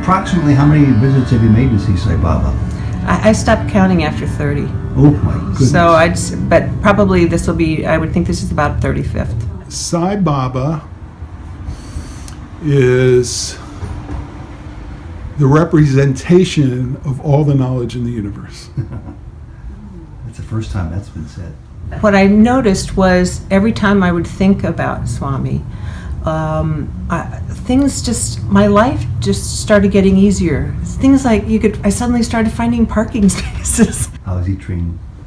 approximately how many visits have you made to see Sai Baba? I stopped counting after 30. Oh my goodness. So but probably this will be, I would think this is about 35th. Sai Baba is the representation of all the knowledge in the universe. That's the first time that's been said. What I noticed was every time I would think about Swami, my life just started getting easier. Things like I suddenly started finding parking spaces. How has he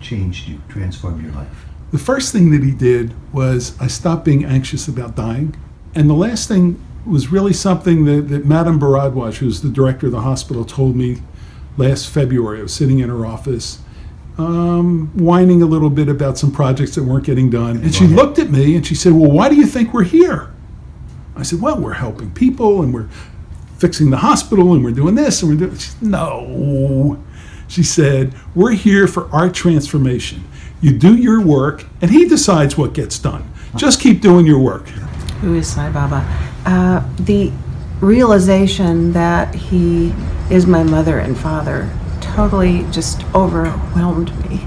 changed you, transformed your life? The first thing that he did was I stopped being anxious about dying. And the last thing was really something that Madame Baradwaj, who's the director of the hospital, told me last February. I was sitting in her office, whining a little bit about some projects that weren't getting done. And she looked at me and she said, well, why do you think we're here? I said, well, we're helping people and we're fixing the hospital and we're doing this and we're doing... She said, no. She said, we're here for our transformation. You do your work and he decides what gets done. Just keep doing your work. Who is Sai Baba? The realization that he is my mother and father totally just overwhelmed me.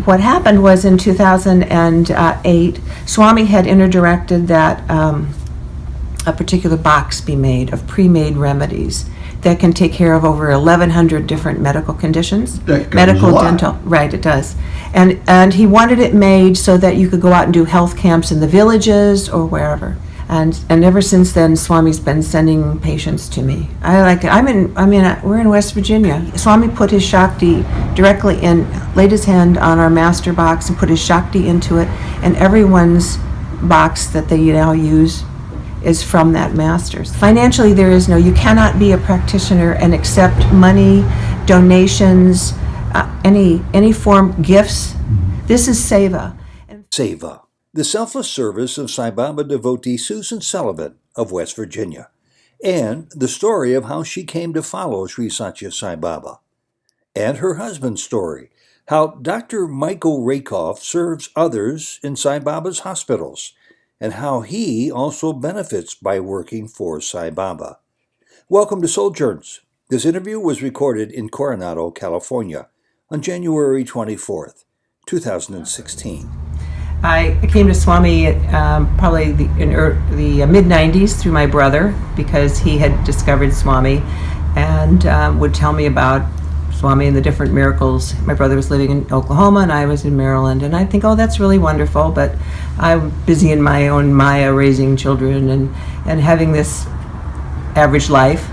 What happened was in 2008, Swami had interdirected that a particular box be made of pre-made remedies that can take care of over 1,100 different medical conditions. Medical, dental, right, it does. And he wanted it made so that you could go out and do health camps in the villages or wherever. And ever since then, Swami's been sending patients to me. We're in West Virginia. Swami put his Shakti directly in, laid his hand on our master box and put his Shakti into it, and everyone's box that they now use is from that master's. Financially, you cannot be a practitioner and accept money, donations, any form, gifts. This is seva. Seva, the selfless service of Sai Baba devotee Susan Sullivan of West Virginia, and the story of how she came to follow Sri Sathya Sai Baba, and her husband's story, how Dr. Michael Rakoff serves others in Sai Baba's hospitals, and how he also benefits by working for Sai Baba. Welcome to Souljourns. This interview was recorded in Coronado, California, on January 24th, 2016. I came to Swami probably in the mid-90s through my brother, because he had discovered Swami and would tell me about Swami and the different miracles. My brother was living in Oklahoma and I was in Maryland, and I think, oh, that's really wonderful, but I'm busy in my own Maya, raising children and having this average life.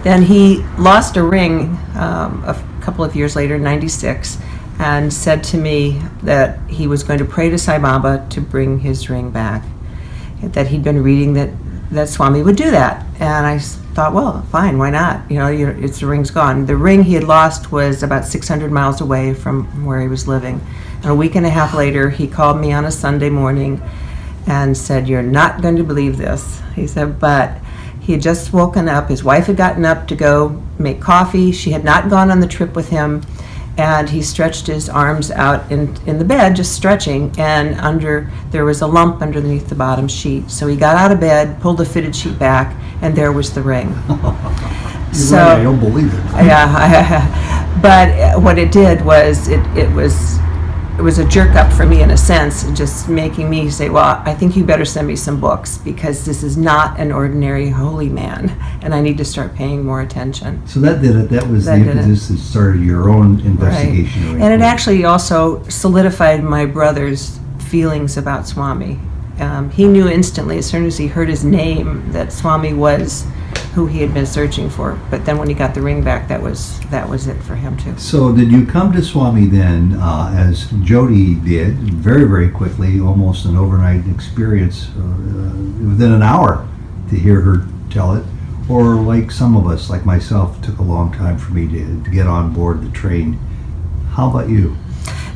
Then he lost a ring a couple of years later, 96, and said to me that he was going to pray to Sai Baba to bring his ring back, that he'd been reading that Swami would do that. And I thought, well, fine, why not? The ring's gone. The ring he had lost was about 600 miles away from where he was living. And a week and a half later, he called me on a Sunday morning and said, you're not going to believe this. He said, but he had just woken up. His wife had gotten up to go make coffee. She had not gone on the trip with him. And he stretched his arms out in the bed, just stretching, and there was a lump underneath the bottom sheet. So he got out of bed, pulled the fitted sheet back, and there was the ring. You're right, I don't believe it. Yeah, but what it did was it was a jerk up for me in a sense, just making me say, well, I think you better send me some books, because this is not an ordinary holy man, and I need to start paying more attention. So that did it. That was the impetus that started your own investigation. Right. And it actually also solidified my brother's feelings about Swami. He knew instantly, as soon as he heard his name, that Swami was who he had been searching for. But then when he got the ring back, that was it for him too. So did you come to Swami then, as Jody did, very, very quickly, almost an overnight experience, within an hour to hear her tell it? Or like some of us, like myself, it took a long time for me to get on board the train. How about you?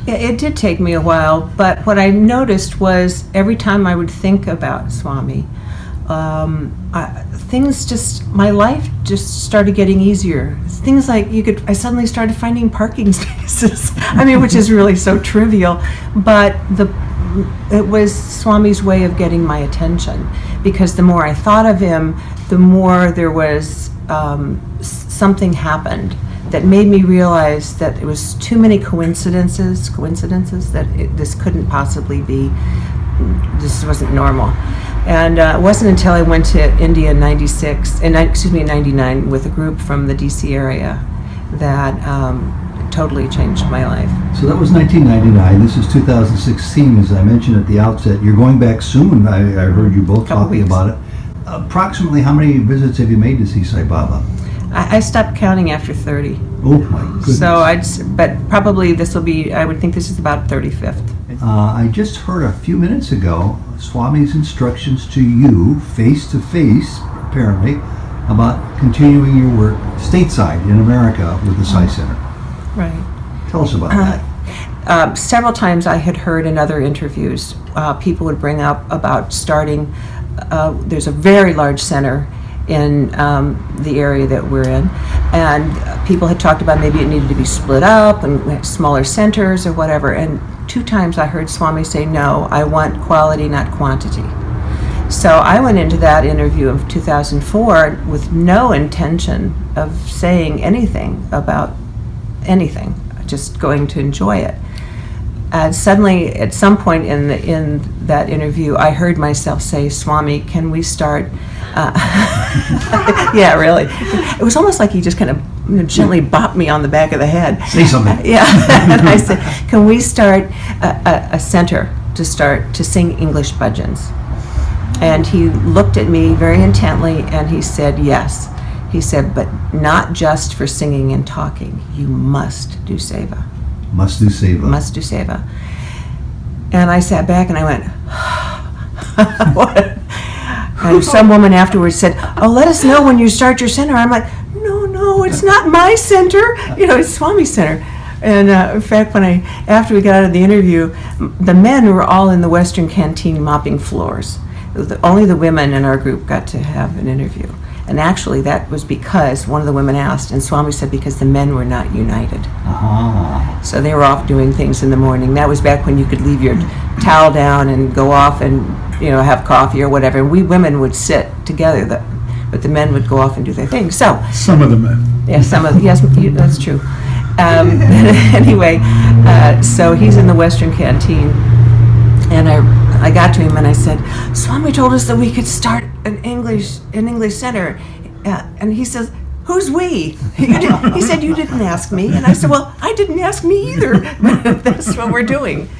It did take me a while, but what I noticed was every time I would think about Swami, my life just started getting easier. Things like I suddenly started finding parking spaces. Which is really so trivial, but it was Swami's way of getting my attention, because the more I thought of him, the more there was something happened that made me realize that it was too many coincidences that this couldn't possibly be, this wasn't normal. And it wasn't until I went to India in 99 with a group from the DC area that it totally changed my life. So that was 1999. This is 2016, as I mentioned at the outset. You're going back soon. I heard you both Couple talking weeks. about it. Approximately how many visits have you made to see Sai Baba? I stopped counting after 30. Oh my goodness. So but probably this will be, I would think this is about 35th. I just heard a few minutes ago Swami's instructions to you, face to face, apparently, about continuing your work stateside in America with the Sai Center. Right. Tell us about that. Several times I had heard in other interviews, people would bring up about starting, there's a very large center in the area that we're in, and people had talked about maybe it needed to be split up and smaller centers or whatever, and 2 times I heard Swami say, no, I want quality, not quantity. So I went into that interview of 2004 with no intention of saying anything about anything, just going to enjoy it. And suddenly, at some point in that interview, I heard myself say, Swami, can we start? Yeah, really. It was almost like he just kind of gently bopped me on the back of the head. Say something. Yeah, and I said, can we start a center to sing English bhajans? And he looked at me very intently and he said, yes. He said, but not just for singing and talking. You must do seva. Must do seva. Must do seva. And I sat back and I went, what? And some woman afterwards said, oh, let us know when you start your center. I'm like, no, it's not my center. It's Swami's center. And in fact, after we got out of the interview, the men were all in the Western canteen mopping floors. Only the women in our group got to have an interview. And actually, that was because one of the women asked, and Swami said because the men were not united. Ah. So they were off doing things in the morning. That was back when you could leave your towel down and go off and have coffee or whatever. And we women would sit together, but the men would go off and do their thing. So Some of the men. yeah, yes, that's true. Anyway, so he's in the Western canteen, and I got to him and I said, Swami told us that we could start an English center, and he says, who's we? He said, you didn't ask me. And I said, well, I didn't ask me either, but that's what we're doing.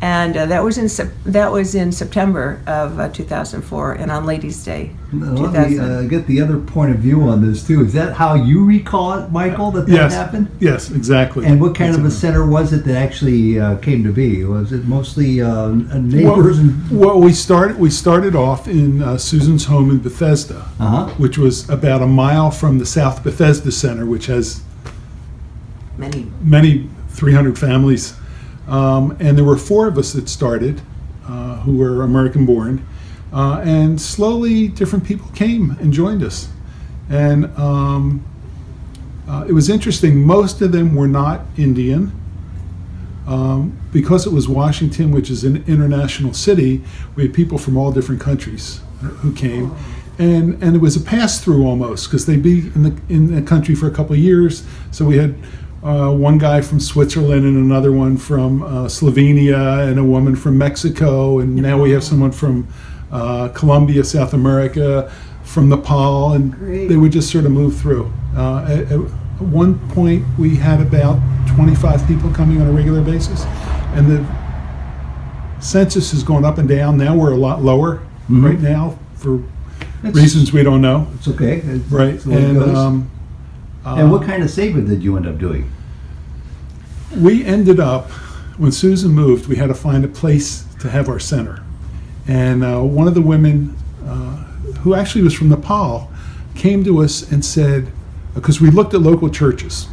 And that was in September of 2004, and on Ladies' Day. Let me get the other point of view on this too. Is that how you recall it, Michael, that Yes. happened? Yes, exactly. And what kind of a center was it that actually came to be? Was it mostly neighbors? Well, we started off in Susan's home in Bethesda, which was about a mile from the South Bethesda Center, which has many 300 families. And there were 4 of us that started, who were American-born, and slowly different people came and joined us. And it was interesting. Most of them were not Indian. Because it was Washington, which is an international city, we had people from all different countries who came. And it was a pass-through almost, because they'd be in the country for a couple of years. So we had one guy from Switzerland and another one from Slovenia and a woman from Mexico, and now we have someone from Colombia, South America, from Nepal, and they would just sort of move through. At one point we had about 25 people coming on a regular basis, and the census has gone up and down. Now we're a lot lower right now for reasons we don't know. It's okay. Right. And what kind of seva did you end up doing? We ended up, when Susan moved, we had to find a place to have our center. And one of the women, who actually was from Nepal, came to us and said, because we looked at local churches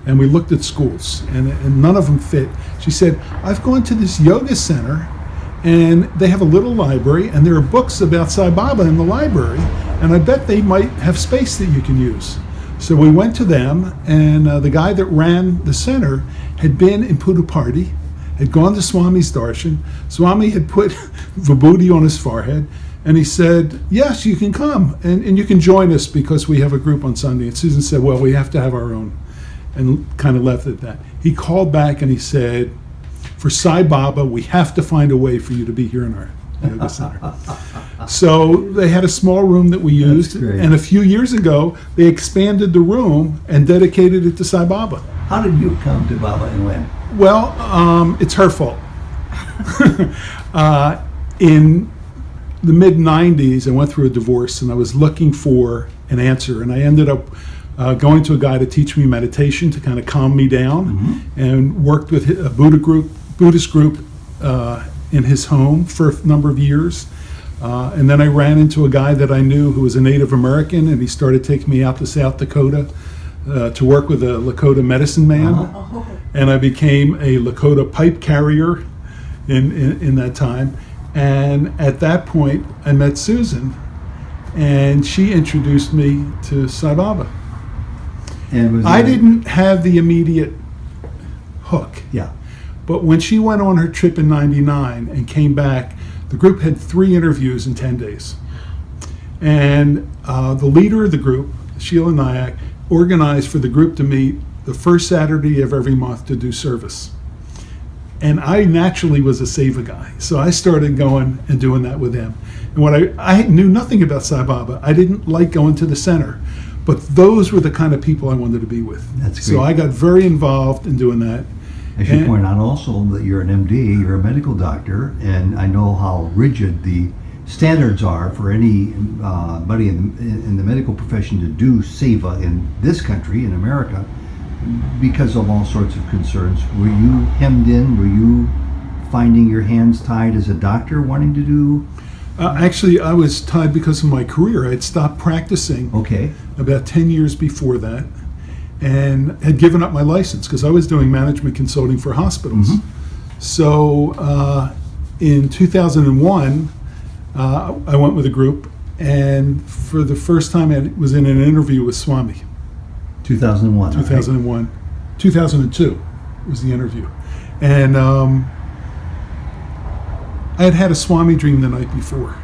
and we looked at schools and none of them fit. She said, I've gone to this yoga center and they have a little library and there are books about Sai Baba in the library, and I bet they might have space that you can use. So we went to them, and the guy that ran the center had been in Puduparty, had gone to Swami's darshan. Swami had put vibhuti on his forehead, and he said, yes, you can come, and you can join us because we have a group on Sunday. And Susan said, well, we have to have our own, and kind of left it at that. He called back and he said, for Sai Baba, we have to find a way for you to be here in our yoga center. So they had a small room that we used, and a few years ago, they expanded the room and dedicated it to Sai Baba. How did you come to Baba and when? Well, it's her fault. In the mid-90s, I went through a divorce, and I was looking for an answer, and I ended up going to a guy to teach me meditation to kind of calm me down, and worked with a Buddhist group in his home for a number of years. And then I ran into a guy that I knew who was a Native American, and he started taking me out to South Dakota to work with a Lakota medicine man. And I became a Lakota pipe carrier in that time. And at that point, I met Susan, and she introduced me to Sai Baba. And I didn't have the immediate hook. Yeah. But when she went on her trip in '99 and came back, the group had 3 interviews in 10 days. And the leader of the group, Sheila Nyack, organized for the group to meet the first Saturday of every month to do service. And I naturally was a Seva guy, so I started going and doing that with them. And what I knew nothing about Sai Baba. I didn't like going to the center, but those were the kind of people I wanted to be with. That's great. So I got very involved in doing that. As you point out also that you're an MD, you're a medical doctor, and I know how rigid the standards are for anybody in the medical profession to do seva in this country, in America, because of all sorts of concerns. Were you hemmed in? Were you finding your hands tied as a doctor wanting to do? Actually, I was tied because of my career. I had stopped practicing about 10 years before that, and had given up my license because I was doing management consulting for hospitals. So in 2001, I went with a group, and for the first time I was in an interview with Swami. 2001. 2001. 2002 was the interview. And I had had a Swami dream the night before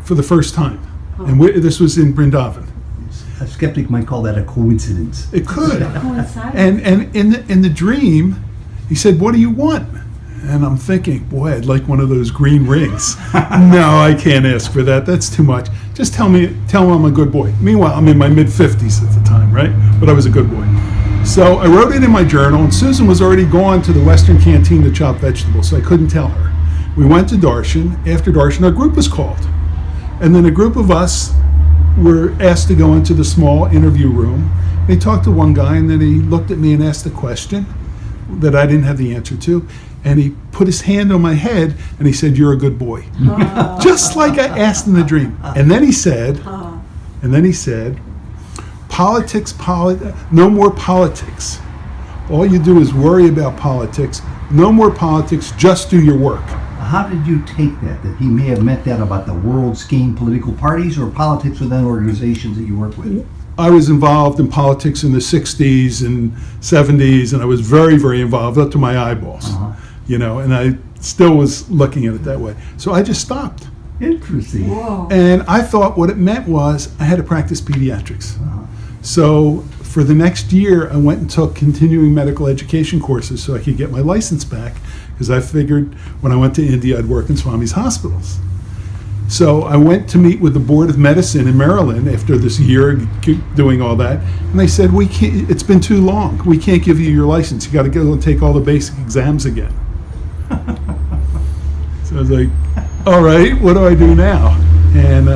for the first time. And this was in Vrindavan. A skeptic might call that a coincidence. It could. And in the dream, he said, "What do you want?" And I'm thinking, boy, I'd like one of those green rings. No, I can't ask for that. That's too much. Just tell him I'm a good boy. Meanwhile, I'm in my mid-50s at the time, right? But I was a good boy. So I wrote it in my journal, and Susan was already gone to the Western Canteen to chop vegetables, so I couldn't tell her. We went to Darshan. After Darshan, our group was called. And then a group of us were asked to go into the small interview room. They talked to one guy, and then he looked at me and asked a question that I didn't have the answer to. And he put his hand on my head, and he said, "You're a good boy." Just like I asked in the dream. And then he said, no more politics. All you do is worry about politics. No more politics, just do your work. How did you take that he may have meant that about the world scheme, political parties, or politics within organizations that you work with? I was involved in politics in the 60s and 70s, and I was very, very involved up to my eyeballs, and I still was looking at it that way. So I just stopped. Interesting. Whoa. And I thought what it meant was I had to practice pediatrics. So for the next year, I went and took continuing medical education courses so I could get my license back, because I figured when I went to India, I'd work in Swami's hospitals. So I went to meet with the Board of Medicine in Maryland after this year doing all that, and they said, "We can't. It's been too long. We can't give you your license. You got to go and take all the basic exams again." So I was like, "All right, what do I do now?" And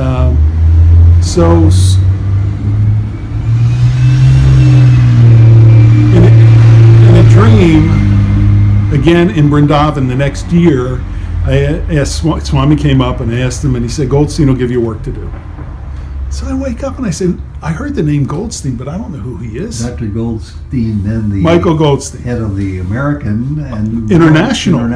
so in a dream, again in Vrindavan the next year, I asked, Swami came up and I asked him, and he said, "Goldstein will give you work to do." So I wake up and I say, "I heard the name Goldstein, but I don't know who he is." Dr. Goldstein, then the Michael Goldstein, head of the American and International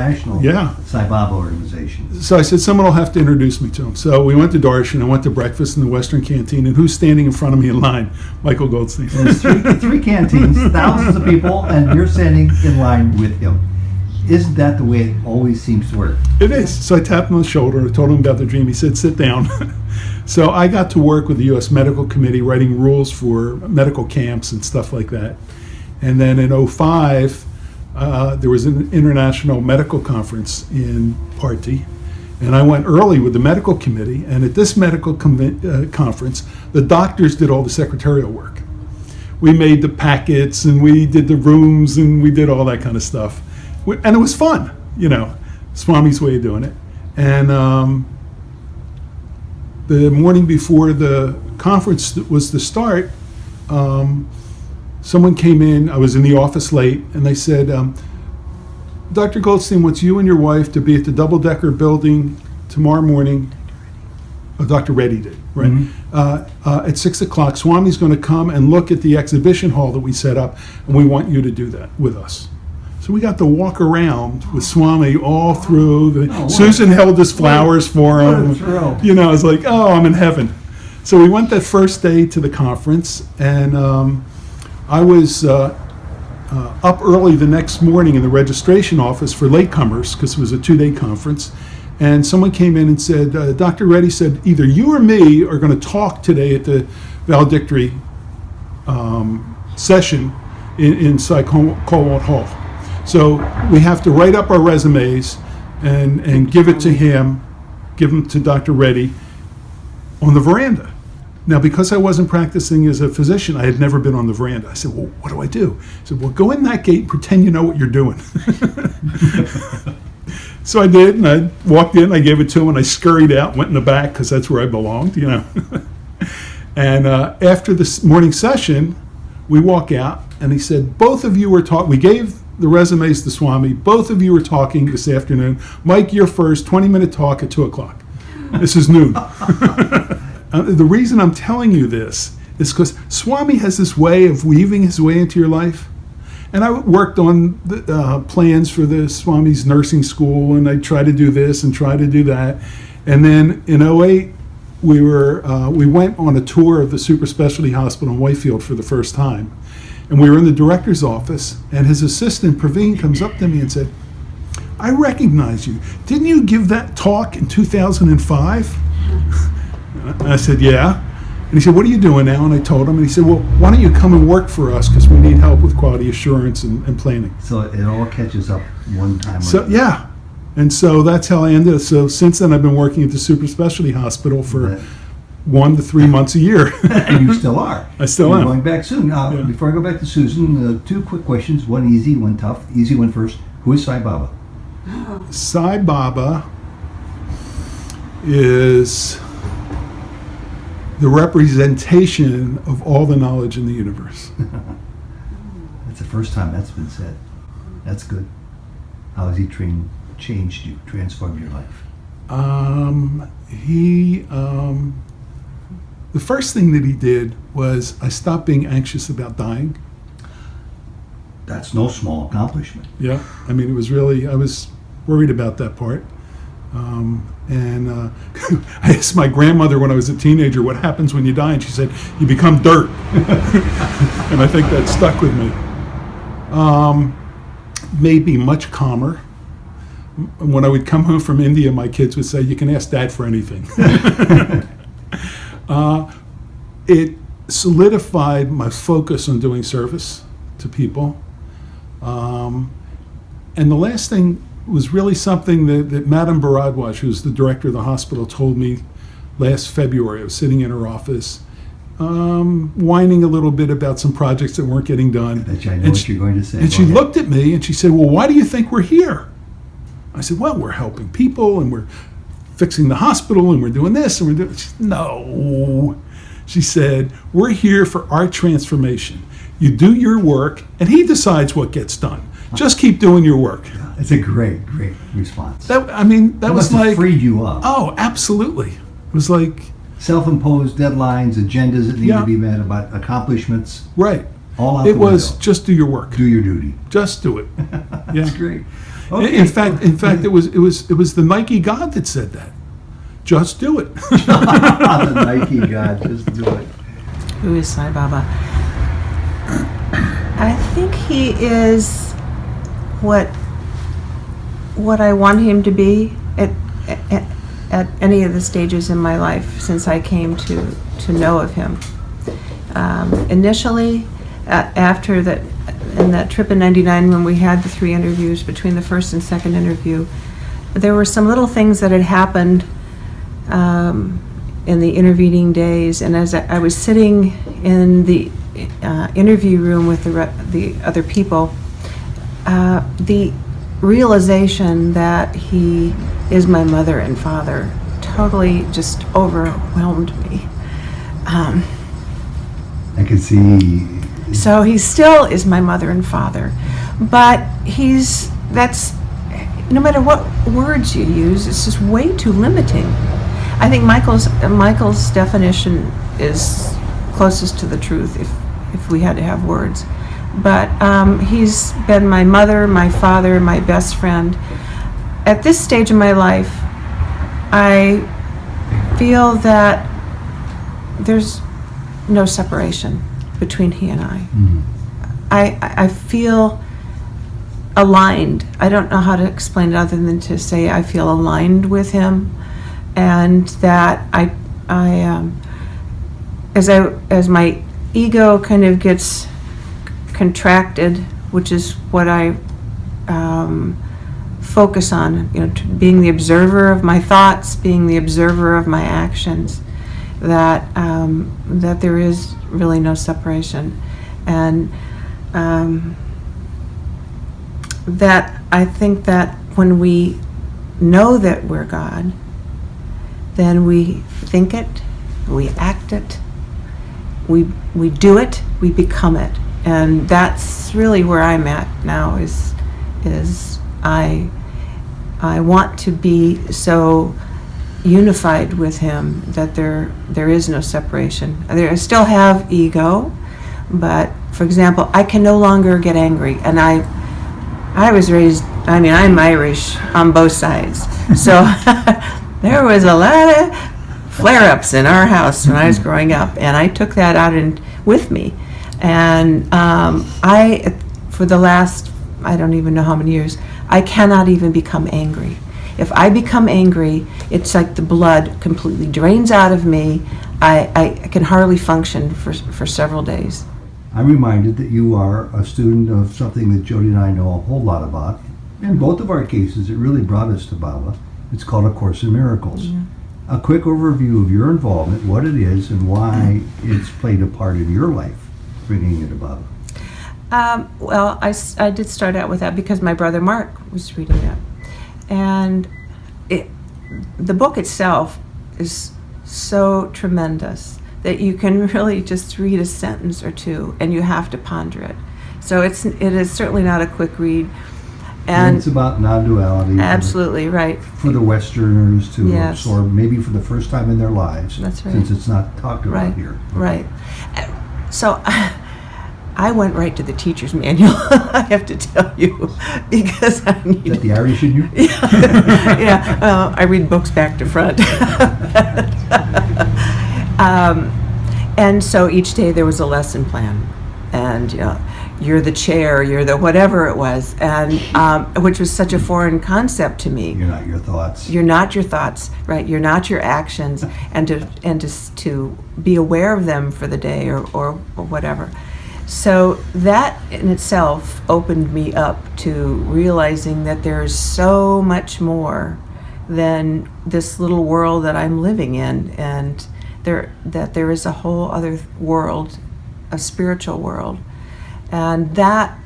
Sai Baba organization. So I said, "Someone will have to introduce me to him." So we went to Darshan and went to breakfast in the Western Canteen, and who's standing in front of me in line? Michael Goldstein. There's three canteens, thousands of people, and you're standing in line with him. Isn't that the way it always seems to work? It is. So I tapped him on the shoulder. I told him about the dream. He said, sit down. So I got to work with the U.S. Medical Committee writing rules for medical camps and stuff like that. And then in '05, there was an international medical conference in Party. And I went early with the medical committee. And at this medical conference, the doctors did all the secretarial work. We made the packets and we did the rooms and we did all that kind of stuff. And it was fun, you know, Swami's way of doing it. And the morning before the conference was to start, someone came in. I was in the office late, and they said, Dr. Goldstein wants you and your wife to be at the double-decker building tomorrow morning. Oh, Dr. Reddy did, right? Mm-hmm. At 6 o'clock, Swami's going to come and look at the exhibition hall that we set up, and we want you to do that with us. So we got to walk around with Swami all through. Susan held his flowers for him. What a thrill. You know, I was like, oh, I'm in heaven. So we went that first day to the conference, and I was up early the next morning in the registration office for latecomers, because it was a 2-day conference. And someone came in and said, Dr. Reddy said, either you or me are going to talk today at the valedictory session in Sai Colwalt Hall. So we have to write up our resumes and give it to him, give them to Dr. Reddy on the veranda. Now, because I wasn't practicing as a physician, I had never been on the veranda. I said, well, what do I do? I said, well, go in that gate and pretend you know what you're doing. So I did, and I walked in, I gave it to him, and I scurried out, went in the back, because that's where I belonged, you know. And after this morning session, we walk out, and he said, both of you were talking, we gave the resumes to Swami, both of you were talking this afternoon. Mike, you're first, 20-minute talk at 2 o'clock. This is noon. The reason I'm telling you this is because Swami has this way of weaving his way into your life. And I worked on the plans for the Swami's nursing school, and I tried to do this and try to do that. And then in '08, we went on a tour of the super specialty hospital in Whitefield for the first time. And we were in the director's office, and his assistant, Praveen, comes up to me and said, I recognize you. Didn't you give that talk in 2005? And I said, yeah. And he said, what are you doing now? And I told him, and he said, well, why don't you come and work for us, because we need help with quality assurance and planning. So it all catches up one time. So, yeah. And so that's how I ended. So since then, I've been working at the super specialty hospital for 1 to 3 months a year. And you still are. I still You're am. going back soon. Now, Yeah. before I go back to Susan, 2 quick questions. One easy, one tough. Easy one first. Who is Sai Baba? Sai Baba is the representation of all the knowledge in the universe. That's the first time that's been said. That's good. How has he changed you, transformed your life? The first thing that he did was I stopped being anxious about dying. That's no small accomplishment. Yeah, I mean, it was really, I was worried about that part. I asked my grandmother when I was a teenager, what happens when you die? And she said, you become dirt. And I think that stuck with me. Made me much calmer. When I would come home from India, my kids would say, you can ask Dad for anything. It solidified my focus on doing service to people. And the last thing was really something that Madame Bharadwaj, who's the director of the hospital, told me last February. I was sitting in her office, whining a little bit about some projects that weren't getting done. I know what you're going to say. And she looked at me and she said, well, why do you think we're here? I said, well, we're helping people and we're fixing the hospital and we're doing this and we're doing... She said, no. She said, we're here for our transformation. You do your work and he decides what gets done. Just keep doing your work. It's a great response. That must was have like... freed you up. Oh, absolutely. It was like... Self-imposed deadlines, agendas that need Yeah. to be met, about accomplishments. Right. All out It the was window. just do your work. Do your duty. Just do it. That's Yeah. great. In fact, it was the Nike God that said that. Just do it. The Nike God, just do it. Who is Sai Baba? I think he is what what I want him to be at any of the stages in my life since I came to know of him. Initially, after that, in that trip in '99 when we had the 3 interviews, between the first and second interview, there were some little things that had happened in the intervening days, and as I was sitting in the interview room with the other people, the realization that he is my mother and father totally just overwhelmed me. I can see. So he still is my mother and father, but that's, no matter what words you use, it's just way too limiting. I think Michael's definition is closest to the truth if we had to have words. But he's been my mother, my father, my best friend. At this stage of my life, I feel that there's no separation between he and I. Mhm. I feel aligned. I don't know how to explain it other than to say I feel aligned with him, and that as my ego kind of gets contracted, which is what I focus on, being the observer of my thoughts, being the observer of my actions, that there is really no separation, and that I think that when we know that we're God, then we think it, we act it, we do it, we become it. And that's really where I'm at now, is I want to be so unified with him that there is no separation. I still have ego, but for example, I can no longer get angry, and I was raised, I'm Irish on both sides, so there was a lot of flare-ups in our house when I was growing up, and I took that out with me. And for the last, I don't even know how many years, I cannot even become angry. If I become angry, it's like the blood completely drains out of me. I can hardly function for several days. I'm reminded that you are a student of something that Jody and I know a whole lot about. In both of our cases, it really brought us to Baba. It's called A Course in Miracles. Yeah. A quick overview of your involvement, what it is, and why it's played a part in your life, bringing you to Baba. Well, I did start out with that because my brother Mark was reading that. And the book itself is so tremendous that you can really just read a sentence or two and you have to ponder it. So it is certainly not a quick read. And it's about non-duality. Absolutely, right. For the Westerners to Yes. absorb, maybe for the first time in their lives. That's right. Since it's not talked about Right, here. right. So I went right to the teacher's manual, I have to tell you, because I Is needed. that the Irish in you? Yeah, I read books back to front. And so each day there was a lesson plan, and you're the chair, you're the whatever it was, and which was such a foreign concept to me. You're not your thoughts. You're not your thoughts, right? You're not your actions, and to be aware of them for the day or whatever. So that in itself opened me up to realizing that there's so much more than this little world that I'm living in, and that there is a whole other world, a spiritual world. And that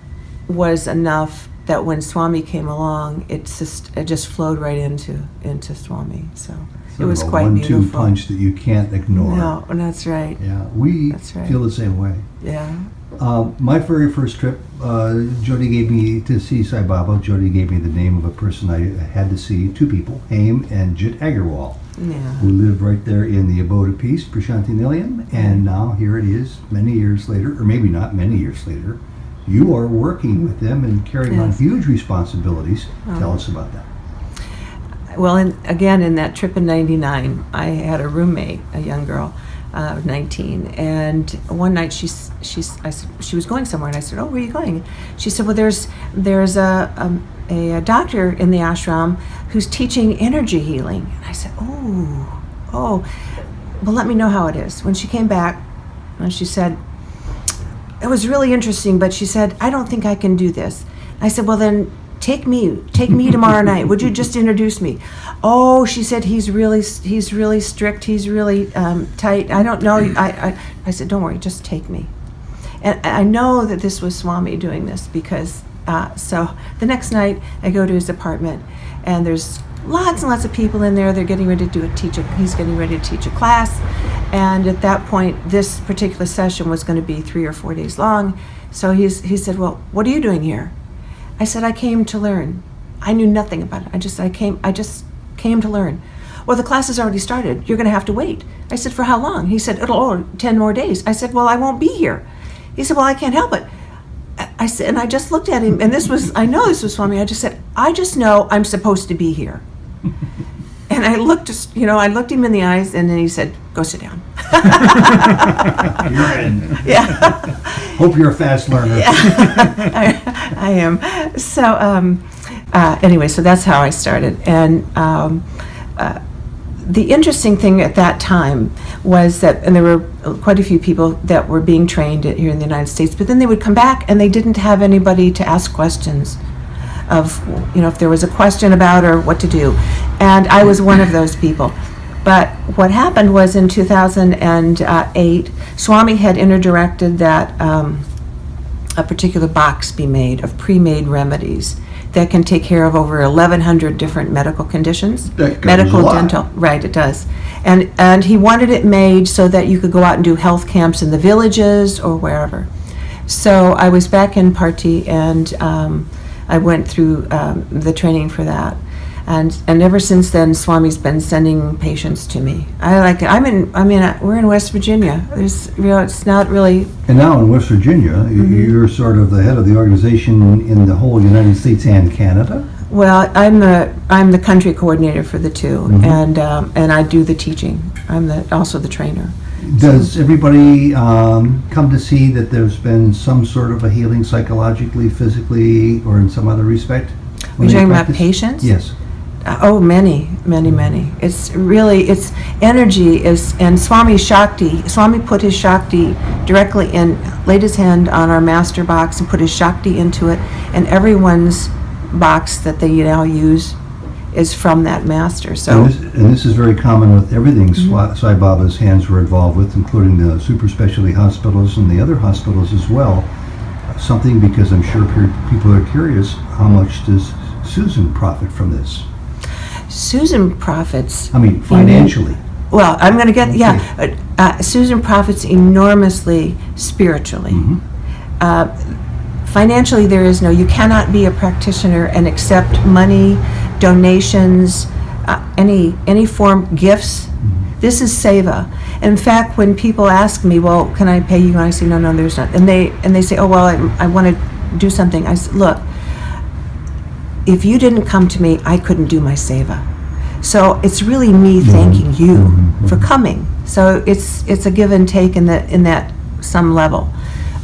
was enough that when Swami came along, it just flowed right into Swami. So it was quite beautiful. 1-2 punch that you can't ignore. No, that's right. Yeah, we That's right. feel the same way. Yeah. My very first trip, Jody gave me to see Sai Baba. Jody gave me the name of a person I had to see, 2 people, Haim and Jit Agarwal, Yeah. who lived right there in the Abode of Peace, Prashanti Nilayam, and now here it is, many years later, or maybe not many years later, you are working with them and carrying on Yes. huge responsibilities. Tell us about that. Well, again, in that trip in '99, I had a roommate, a young girl, 19, and one night she was going somewhere, and I said, "Oh, where are you going?" She said, "Well, there's a a doctor in the ashram who's teaching energy healing. And I said, oh, well, let me know how it is. When she came back, and she said, it was really interesting, but she said, I don't think I can do this. I said, well, then take me tomorrow night. Would you just introduce me? Oh, she said, he's really strict. He's really tight. I don't know. I said, don't worry, just take me. And I know that this was Swami doing this because, so the next night I go to his apartment and there's lots and lots of people in there. They're getting ready to he's getting ready to teach a class. And at that point, this particular session was going to be 3 or 4 days long. So he said, well, what are you doing here? I said, I came to learn. I knew nothing about it. I just came to learn. Well, the class has already started. You're going to have to wait. I said, for how long? He said, 10 more days. I said, well, I won't be here. He said, well, I can't help it. I said, and I just looked at him, and I know this was Swami. I just said, I just know I'm supposed to be here. And I looked him in the eyes, and then he said, go sit down. You're in. Yeah. Hope you're a fast learner. Yeah. I am. So anyway, so that's how I started. And the interesting thing at that time was that, and there were quite a few people that were being trained here in the United States, but then they would come back and they didn't have anybody to ask questions of, if there was a question about or what to do. And I was one of those people. But what happened was in 2008, Swami had interdirected that a particular box be made of pre-made remedies that can take care of over 1,100 different medical conditions. That covers Medical, a lot. dental, right, it does. And he wanted it made so that you could go out and do health camps in the villages or wherever. So I was back in Party, and I went through the training for that. And ever since then, Swami's been sending patients to me. We're in West Virginia. It's not really. And now in West Virginia, you're sort of the head of the organization in the whole United States and Canada? Well, I'm the country coordinator for the two, and I do the teaching. I'm also the trainer. Does everybody come to see that there's been some sort of a healing psychologically, physically, or in some other respect? You're talking about patients? Yes. Oh, many. It's energy and Swami put his Shakti directly laid his hand on our master box and put his Shakti into it, and everyone's box that they now use is from that master. So and this is very common with everything Sai Baba's hands were involved with, including the super specialty hospitals and the other hospitals as well. Something, because I'm sure people are curious, how much does Susan profit from this? Susan profits. I mean, financially. Well, I'm going to get, Susan profits enormously spiritually. Financially, you cannot be a practitioner and accept money, donations, any form, gifts. This is seva. In fact, when people ask me, well, can I pay you? And I say, no, there's not. And they say, oh, well, I want to do something. I said, look, if you didn't come to me, I couldn't do my seva. So it's really me thanking you for coming. So it's a give and take in that some level.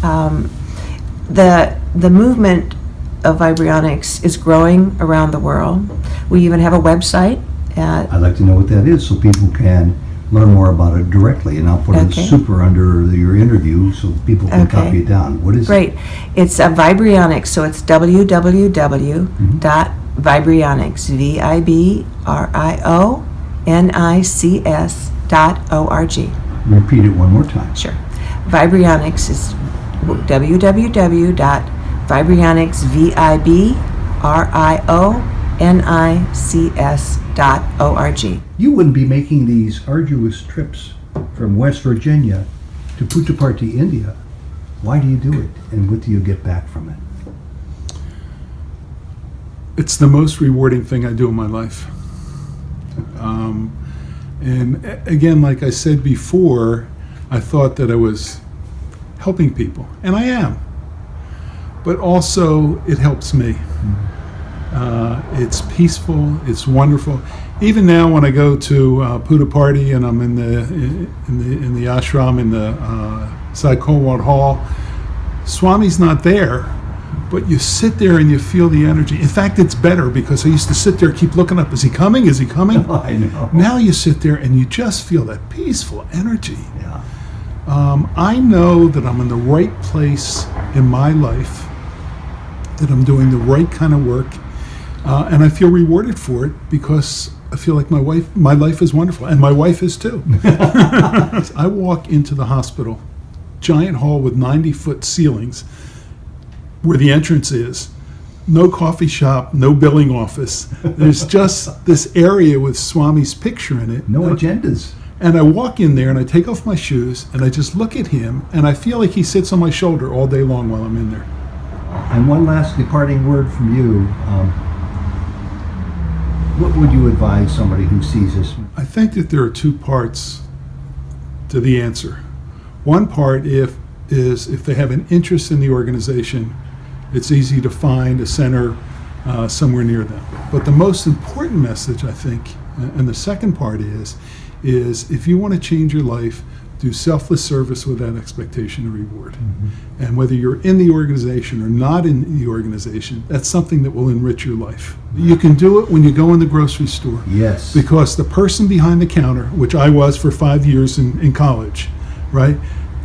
The movement of Vibrionics is growing around the world. We even have a website. I'd like to know what that is so people can learn more about it directly, and I'll put it super under your interview so people can copy it down. What is it? Great. It's a Vibrionics, so it's www.vibrionics, VIBRIONICS.org. Repeat it one more time. Sure. Vibrionics is www.vibrionics, VIBRIONICS.org. You wouldn't be making these arduous trips from West Virginia to Puttaparthi, India. Why do you do it, and what do you get back from it? It's the most rewarding thing I do in my life. And again, like I said before, I thought that I was helping people, and I am. But also, it helps me. It's peaceful. It's wonderful. Even now, when I go to Puttaparthi and I'm in the ashram in the Sai Baba Hall, Swami's not there, but you sit there and you feel the energy. In fact, it's better because I used to sit there, keep looking up. Is he coming? Is he coming? I know. Now you sit there and you just feel that peaceful energy. Yeah. I know that I'm in the right place in my life, that I'm doing the right kind of work, and I feel rewarded for it because I feel like my life is wonderful, and my wife is too. I walk into the hospital, giant hall with 90-foot ceilings, where the entrance is. No coffee shop, no billing office. There's just this area with Swami's picture in it. No agendas. And I walk in there and I take off my shoes and I just look at him and I feel like he sits on my shoulder all day long while I'm in there. And one last departing word from you. What would you advise somebody who sees this? I think that there are two parts to the answer. One part is if they have an interest in the organization, it's easy to find a center somewhere near them. But the most important message, I think, and the second part is if you want to change your life, do selfless service without expectation of reward. Mm-hmm. And whether you're in the organization or not in the organization, that's something that will enrich your life. You can do it when you go in the grocery store. Yes. Because the person behind the counter, which I was for 5 years in college, right,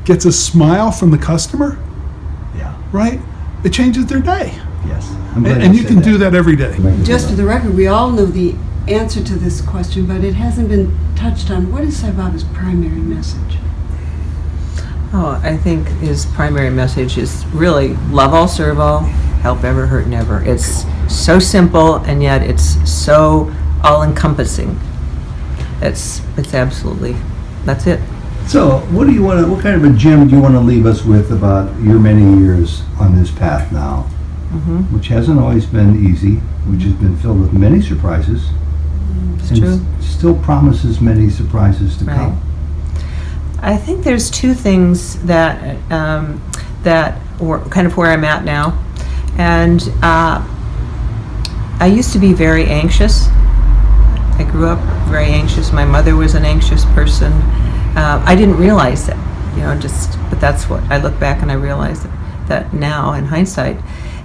gets a smile from the customer, Yeah. right? It changes their day. Yes. And you can do that every day. Just for the record, we all know the answer to this question, but it hasn't been touched on. What is Sai Baba's primary message? Oh, I think his primary message is really love all, serve all, help ever, hurt never. It's so simple, and yet it's so all-encompassing. It's absolutely, that's it. So, what kind of a gem do you want to leave us with about your many years on this path now, which hasn't always been easy, which has been filled with many surprises, It's and true. still promises many surprises to Right. come. I think there's two things that were kind of where I'm at now, and I used to be very anxious. I grew up very anxious. My mother was an anxious person. I didn't realize it, but that's what I look back and I realize that now in hindsight.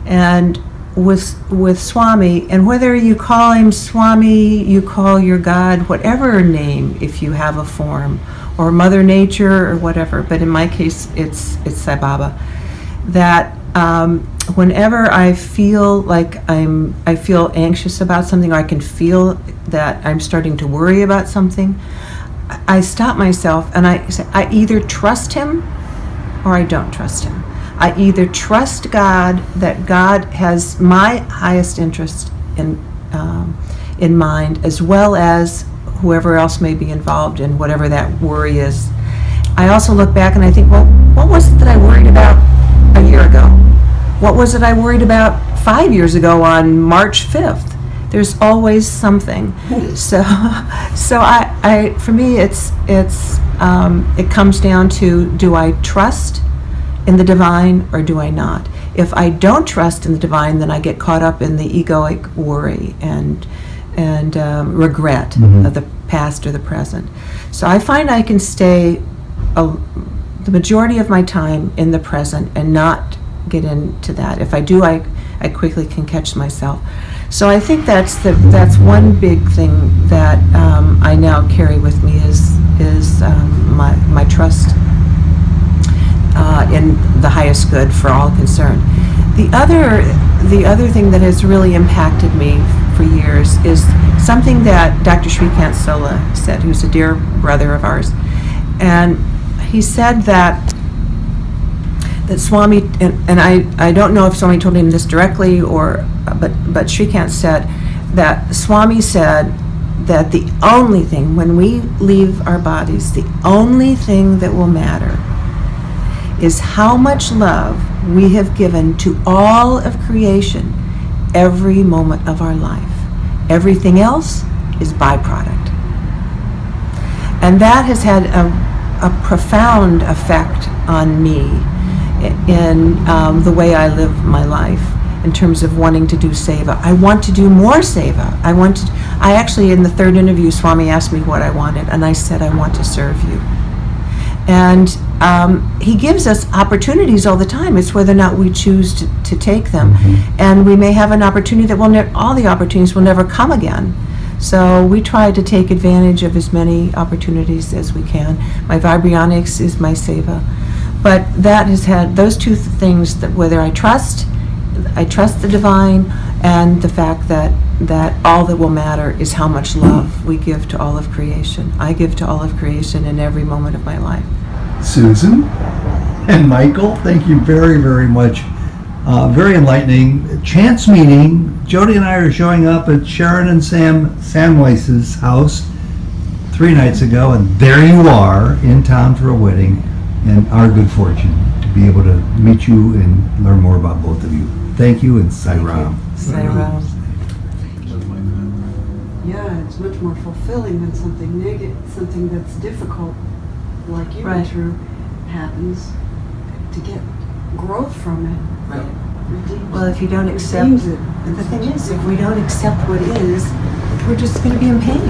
And with Swami, and whether you call him Swami, you call your God, whatever name, if you have a form, or Mother Nature or whatever, but in my case it's Sai Baba, that whenever I feel like I feel anxious about something, or I can feel that I'm starting to worry about something, I stop myself and I say, I either trust him or I don't trust him. I either trust God, that God has my highest interest in mind, as well as whoever else may be involved in whatever that worry is. I also look back and I think, well, what was it that I worried about a year ago? What was it I worried about 5 years ago on March 5th? There's always something. So I for me, it comes down to, do I trust in the divine or do I not? If I don't trust in the divine, then I get caught up in the egoic worry and regret of the past or the present. So I find I can stay the majority of my time in the present and not get into that. If I do, I quickly can catch myself. So I think that's one big thing that I now carry with me is my trust in the highest good for all concerned. The other thing that has really impacted me for years is something that Dr. Srikant Sola said, who's a dear brother of ours, and he said that Swami, and I don't know if Swami told him this directly but Srikant said that Swami said that the only thing, when we leave our bodies, the only thing that will matter is how much love we have given to all of creation every moment of our life. Everything else is byproduct. And that has had a profound effect on me in the way I live my life, in terms of wanting to do seva. I want to do more seva. I actually, in the third interview, Swami asked me what I wanted, and I said, I want to serve you. And he gives us opportunities all the time. It's whether or not we choose to take them. And we may have an opportunity that all the opportunities will never come again. So we try to take advantage of as many opportunities as we can. My Vibrionics is my seva. But that has had those two things, that whether I trust the divine, and the fact that all that will matter is how much love we give to all of creation. I give to all of creation in every moment of my life. Susan and Michael, thank you very, very much. Very enlightening. Chance meeting. Jody and I are showing up at Sharon and Sam Samwise's house 3 nights ago, and there you are in town for a wedding, and our good fortune to be able to meet you and learn more about both of you. Thank you, and Sai Ram. Sai Ram. Yeah, it's much more fulfilling when something negative, something that's difficult, like you Right. went through, happens, to get growth from it. Right. Redeems Well, if you don't accept, redeems it. but the thing is, if we don't accept what is, we're just going to be in pain.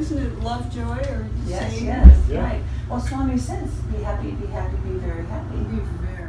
Isn't it love, joy, or Yes, saying? yes, right. Well, Swami says, be happy, be very happy. Be very